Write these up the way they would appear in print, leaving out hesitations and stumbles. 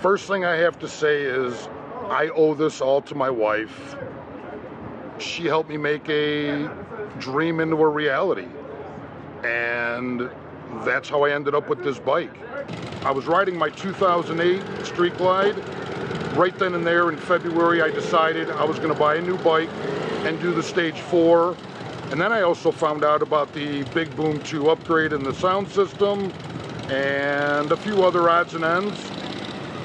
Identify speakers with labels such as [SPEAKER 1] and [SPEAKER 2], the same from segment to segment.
[SPEAKER 1] First thing I have to say is I owe this all to my wife. She helped me make a dream into a reality, and that's how I ended up with this bike. I was riding my 2008 Street Glide. Right then and there in February, I decided I was going to buy a new bike and do the Stage 4. And then I also found out about the Big Boom 2 upgrade in the sound system and a few other odds and ends.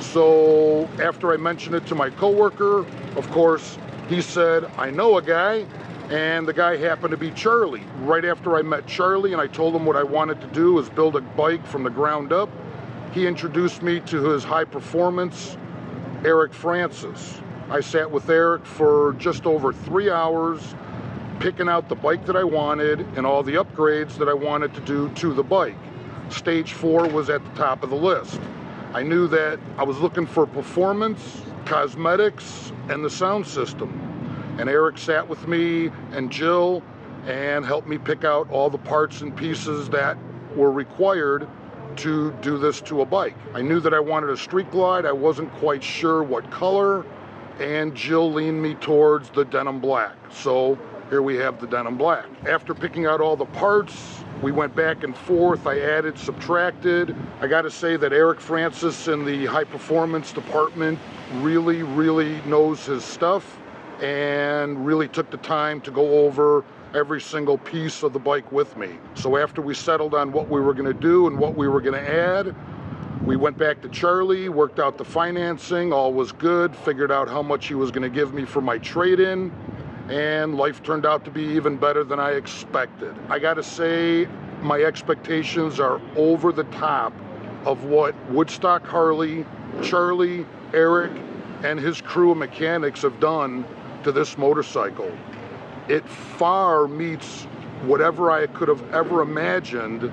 [SPEAKER 1] So after I mentioned it to my coworker, of course, he said, I know a guy, and the guy happened to be Charlie. Right after I met Charlie and I told him what I wanted to do is build a bike from the ground up, he introduced me to his high performance, Eric Francis. I sat with Eric for just over 3 hours, picking out the bike that I wanted and all the upgrades that I wanted to do to the bike. Stage 4 was at the top of the list. I knew that I was looking for performance, cosmetics, and the sound system. And Eric sat with me and Jill and helped me pick out all the parts and pieces that were required to do this to a bike. I knew that I wanted a Street Glide. I wasn't quite sure what color, and Jill leaned me towards the denim black. So here we have the denim black. After picking out all the parts, we went back and forth. I added, subtracted. I gotta say that Eric Francis in the high performance department really knows his stuff and really took the time to go over every single piece of the bike with me. So after we settled on what we were gonna do and what we were gonna add, we went back to Charlie, worked out the financing, all was good, figured out how much he was gonna give me for my trade-in, and life turned out to be even better than I expected. I gotta say, my expectations are over the top of what Woodstock Harley, Charlie, Eric, and his crew of mechanics have done to this motorcycle. It far meets whatever I could have ever imagined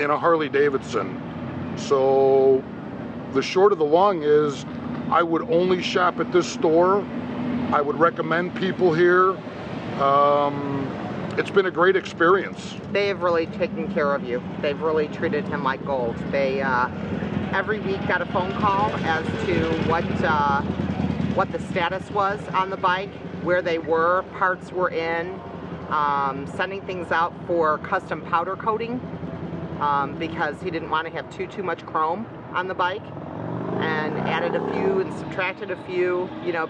[SPEAKER 1] in a Harley Davidson. So the short of the long is, I would only shop at this store. I would recommend people here. It's been a great experience.
[SPEAKER 2] They have really taken care of you. They've really treated him like gold. They every week got a phone call as to what the status was on the bike, where they were, parts were in, sending things out for custom powder coating because he didn't want to have too much chrome on the bike, and added a few and subtracted a few,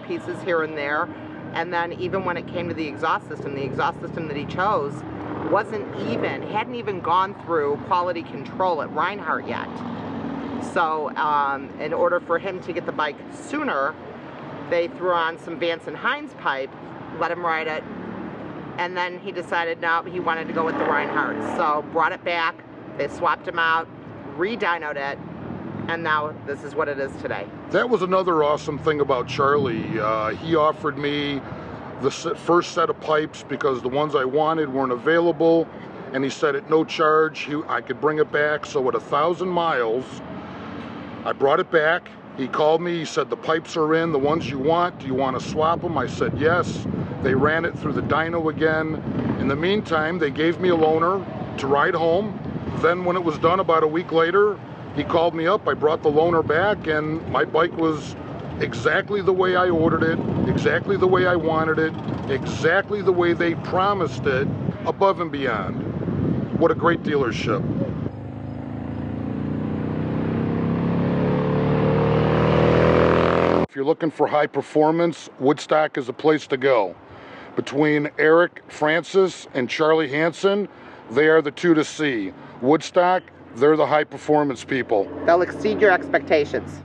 [SPEAKER 2] pieces here and there. And then even when it came to the exhaust system that he chose hadn't even gone through quality control at Reinhardt yet. So in order for him to get the bike sooner, they threw on some Vance and Hines pipe, let him ride it, and then he decided no, he wanted to go with the Reinhardt. So brought it back, they swapped him out, re-dynoed it, and now this is what it is today. That was another awesome thing about Charlie. He offered me the first set of pipes because the ones I wanted weren't available, and he said at no charge I could bring it back. So at 1,000 miles, I brought it back. He called me, he said the pipes are in, the ones you want, do you want to swap them? I said yes. They ran it through the dyno again. In the meantime, they gave me a loaner to ride home. Then when it was done about a week later, he called me up, I brought the loaner back, and my bike was exactly the way I ordered it, exactly the way I wanted it, exactly the way they promised it, above and beyond. What a great dealership. If you're looking for high performance, Woodstock is a place to go. Between Eric Francis and Charlie Hansen, they are the two to see. Woodstock, they're the high performance people. They'll exceed your expectations.